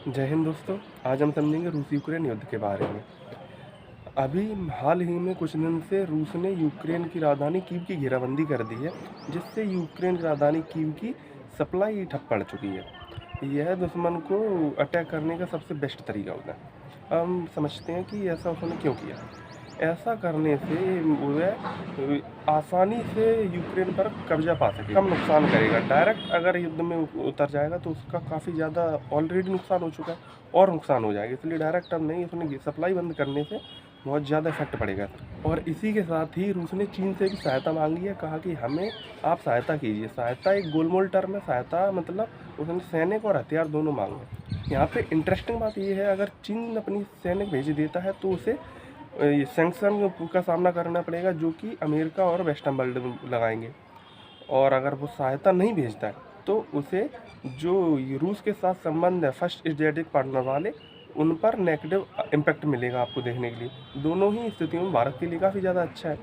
जय हिंद दोस्तों। आज हम समझेंगे रूस यूक्रेन युद्ध के बारे में। अभी हाल ही में कुछ दिन से रूस ने यूक्रेन की राजधानी कीव की घेराबंदी कर दी है, जिससे यूक्रेन की राजधानी कीव की सप्लाई ठप पड़ चुकी है। यह दुश्मन को अटैक करने का सबसे बेस्ट तरीका होता है। अब हम समझते हैं कि ऐसा उसने क्यों किया। ऐसा करने से वह आसानी से यूक्रेन पर कब्जा पा सके, कम नुकसान करेगा। डायरेक्ट अगर युद्ध में उतर जाएगा तो उसका काफ़ी ज़्यादा ऑलरेडी नुकसान हो चुका है और नुकसान हो जाएगा, इसलिए डायरेक्ट अब नहीं, उसने सप्लाई बंद करने से बहुत ज़्यादा इफेक्ट पड़ेगा। और इसी के साथ ही रूस ने चीन से भी सहायता मांगी है, कहा कि हमें आप सहायता कीजिए। सहायता एक गोलमोल टर्म है, सहायता मतलब उसने सैनिक और हथियार दोनों मांगे। यहाँ पे इंटरेस्टिंग बात यह है, अगर चीन अपनी सैनिक भेज देता है तो उसे ये सैंक्शन का सामना करना पड़ेगा, जो कि अमेरिका और वेस्टर्न वर्ल्ड लगाएंगे। और अगर वो सहायता नहीं भेजता है तो उसे जो रूस के साथ संबंध है फर्स्ट स्ट्रेटेजिक पार्टनर वाले, उन पर नेगेटिव इम्पैक्ट मिलेगा आपको देखने के लिए। दोनों ही स्थितियों में भारत के लिए काफ़ी ज़्यादा अच्छा है।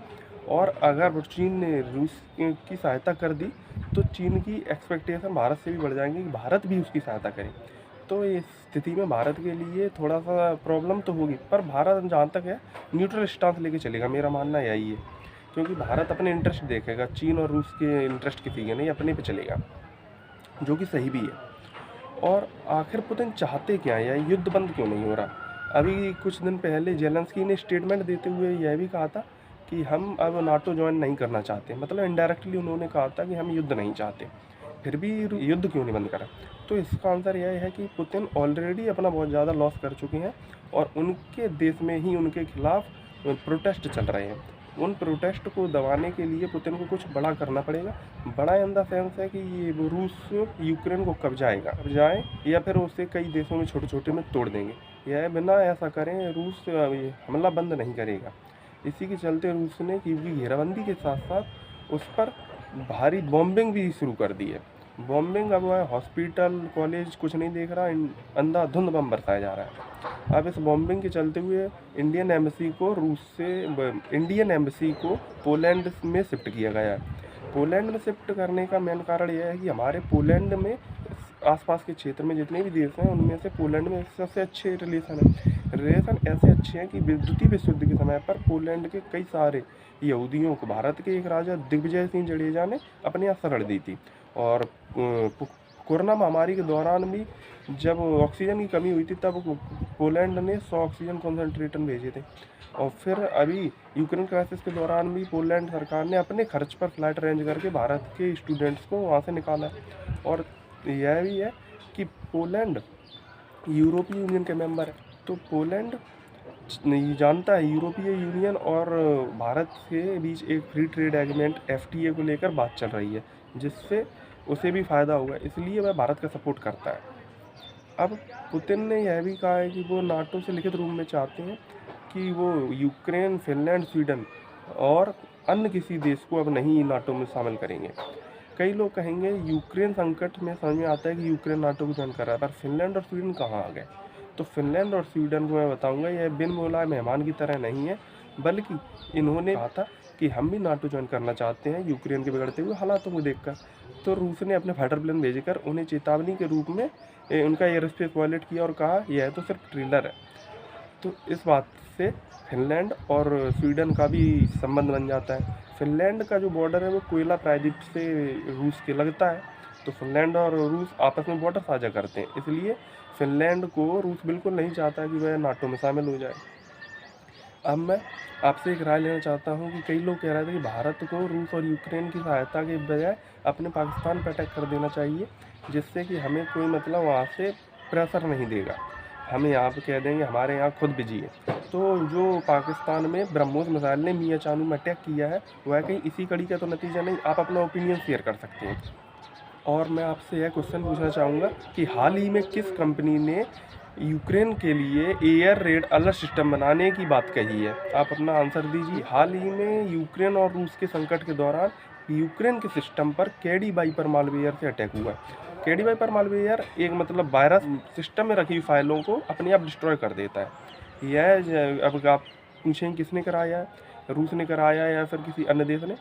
और अगर चीन ने रूस की सहायता कर दी तो चीन की एक्सपेक्टेशन भारत से भी बढ़ जाएंगी कि भारत भी उसकी सहायता करे। तो इस स्थिति में भारत के लिए थोड़ा सा प्रॉब्लम तो होगी, पर भारत जहाँ तक है न्यूट्रल स्टांस लेके चलेगा, मेरा मानना यही है। क्योंकि भारत अपने इंटरेस्ट देखेगा, चीन और रूस के इंटरेस्ट किसी के नहीं, अपने पे चलेगा, जो कि सही भी है। और आखिर पुतिन चाहते क्या है, या युद्ध बंद क्यों नहीं हो रहा। अभी कुछ दिन पहले जेलेंस्की ने स्टेटमेंट देते हुए यह भी कहा था कि हम अब नाटो ज्वाइन नहीं करना चाहते, मतलब इनडायरेक्टली उन्होंने कहा था कि हम युद्ध नहीं चाहते। फिर भी युद्ध क्यों नहीं बंद करा। तो इसका आंसर यह है कि पुतिन ऑलरेडी अपना बहुत ज़्यादा लॉस कर चुके हैं और उनके देश में ही उनके खिलाफ प्रोटेस्ट चल रहे हैं। उन प्रोटेस्ट को दबाने के लिए पुतिन को कुछ बड़ा करना पड़ेगा। बड़ा इन द सेंस है कि ये रूस यूक्रेन को कब्जाएं या फिर उसे कई देशों में छोटे छोटे में तोड़ देंगे। यह बिना ऐसा करें रूस ये हमला बंद नहीं करेगा। इसी के चलते रूस ने कीव की घेराबंदी के साथ साथ उस पर भारी बॉम्बिंग भी शुरू कर दी है। बॉम्बिंग अब वह हॉस्पिटल कॉलेज कुछ नहीं देख रहा, अंधाधुंध बम बरसाया जा रहा है। अब इस बॉम्बिंग के चलते हुए इंडियन एम्बेसी को पोलैंड में शिफ्ट किया गया है। पोलैंड में शिफ्ट करने का मेन कारण यह है कि हमारे पोलैंड में आसपास के क्षेत्र में जितने भी देश हैं उनमें से पोलैंड में सबसे अच्छे रिलेशन ऐसे अच्छे हैं कि द्वितीय विश्व युद्ध के समय पर पोलैंड के कई सारे यहूदियों को भारत के एक राजा दिग्विजय सिंह जडेजा ने अपने यहाँ शरण दी थी। और कोरोना महामारी के दौरान भी जब ऑक्सीजन की कमी हुई थी तब पोलैंड ने 100 ऑक्सीजन कॉन्सेंट्रेटर भेजे थे। और फिर अभी यूक्रेन क्राइसिस के दौरान भी पोलैंड सरकार ने अपने खर्च पर फ्लाइट अरेंज करके भारत के स्टूडेंट्स को वहाँ से निकाला है। और यह भी है कि पोलैंड यूरोपीय यूनियन के मेंबर है, तो पोलैंड जानता है यूरोपीय यूनियन और भारत के बीच एक फ्री ट्रेड एग्रीमेंट FTA को लेकर बात चल रही है, जिससे उसे भी फ़ायदा होगा, इसलिए वह भारत का सपोर्ट करता है। अब पुतिन ने यह भी कहा है कि वो नाटो से लिखित रूप में चाहते हैं कि वो यूक्रेन, फिनलैंड, स्वीडन और अन्य किसी देश को अब नहीं नाटो में शामिल करेंगे। कई लोग कहेंगे यूक्रेन संकट में समझ में आता है कि यूक्रेन नाटो को ज्वाइन कर रहा है, पर फिनलैंड और स्वीडन कहाँ आ गए। तो फिनलैंड और स्वीडन को मैं बताऊंगा, यह बिन बुलाए मेहमान की तरह नहीं है, बल्कि इन्होंने कहा था कि हम भी नाटो ज्वाइन करना चाहते हैं यूक्रेन के बिगड़ते हुए हालातों को देखकर। तो रूस ने अपने फाइटर प्लेन भेजकर उन्हें चेतावनी के रूप में उनका एयर स्पेस वायलेट किया और कहा यह तो सिर्फ ट्रेलर है। तो इस बात से फिनलैंड और स्वीडन का भी संबंध बन जाता है। फिनलैंड का जो बॉर्डर है वो कोयला प्रायद्वीप से रूस के लगता है, तो फिनलैंड और रूस आपस में बॉर्डर साझा करते हैं, इसलिए फिनलैंड को रूस बिल्कुल नहीं चाहता कि वह नाटो में शामिल हो जाए। अब मैं आपसे एक राय लेना चाहता हूँ कि कई लोग कह रहे थे कि भारत को रूस और यूक्रेन की सहायता के बजाय अपने पाकिस्तान पर अटैक कर देना चाहिए, जिससे कि हमें कोई मतलब वहाँ से प्रेशर नहीं देगा, हम यहाँ पे कह देंगे हमारे यहाँ खुद बिजी है। तो जो पाकिस्तान में ब्रह्मोस मिसाइल ने मियाँ चानू में अटैक किया है वह कहीं इसी कड़ी का तो नतीजा नहीं। आप अपना ओपिनियन शेयर कर सकते हैं। और मैं आपसे यह क्वेश्चन पूछना चाहूँगा कि हाल ही में किस कंपनी ने यूक्रेन के लिए एयर रेड अलर्ट सिस्टम बनाने की बात कही है। आप अपना आंसर दीजिए। हाल ही में यूक्रेन और रूस के संकट के दौरान यूक्रेन के सिस्टम पर KD वाइपर मालवेयर से अटैक हुआ है। KD वाइपर मालवेयर एक मतलब वायरस सिस्टम में रखी हुई फाइलों को अपने आप डिस्ट्रॉय कर देता है। यह अब आप पूछें किसने कराया है, रूस ने कराया या फिर किसी अन्य देश ने,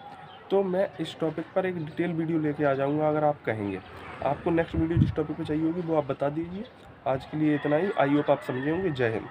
तो मैं इस टॉपिक पर एक डिटेल वीडियो लेके आ जाऊंगा अगर आप कहेंगे। आपको नेक्स्ट वीडियो जिस टॉपिक पे चाहिए होगी वो आप बता दीजिए। आज के लिए इतना ही। आई होप आप समझे होंगे। जय हिंद।